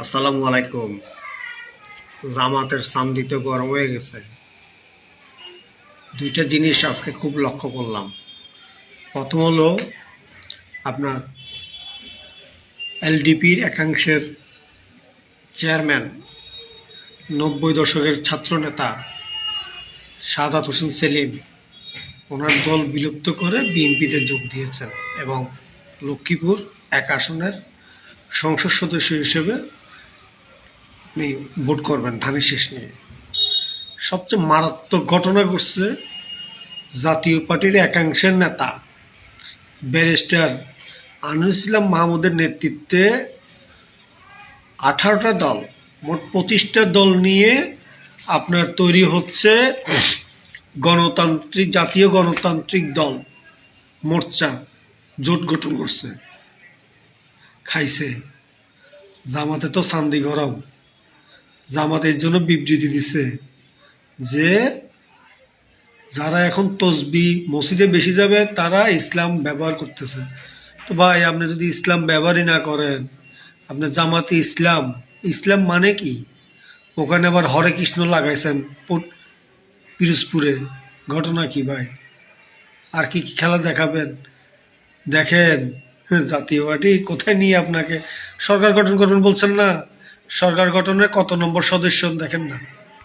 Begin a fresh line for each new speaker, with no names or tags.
আসসালামু আলাইকুম। জামাতের চান্দি তো গরম হয়ে গেছে। দুইটা জিনিস আজকে খুব লক্ষ্য করলাম। প্রথম হলো আপনার এলডিপির একাংশের চেয়ারম্যান, 90 দশকের ছাত্রনেতা সাদাত হোসেন সেলিম ওনার দল বিলুপ্ত করে বিএনপিতে যোগ দিয়েছেন এবং লক্ষ্মীপুর এক আসনের সংসদ সদস্য হিসেবে আপনি ভোট করবেন ধানের শীষ নিয়ে। সবচেয়ে মারাত্মক ঘটনা ঘটছে, জাতীয় পার্টির একাংশের নেতা ব্যারিস্টার আনিসুল ইসলাম মাহমুদের নেতৃত্বে 18টা দল, মোট 25টা দল নিয়ে আপনার তৈরি হচ্ছে জাতীয় গণতান্ত্রিক দল মোর্চা, জোট গঠন করছে। খাইছে জামাতে তো চান্দি গরম। জামাতের জন্য বিবৃতি দিছে যে যারা এখন তসবি মসজিদে বেশি যাবে তারা ইসলাম ব্যবহার করতেছে। তো ভাই, আপনি যদি ইসলাম ব্যবহারই না করেন, আপনি জামাতে ইসলাম, ইসলাম মানে কি? ওখানে আবার হরে কৃষ্ণ লাগাইছেন পিরোজপুরে, ঘটনা কি ভাই? আর কি কি খেলা দেখাবেন? দেখেন, জাতীয় পার্টি কোথায় নিয়ে আপনাকে সরকার গঠন করবেন বলছেন না? সরকার গঠনের কত নম্বর সদস্য দেখেন না?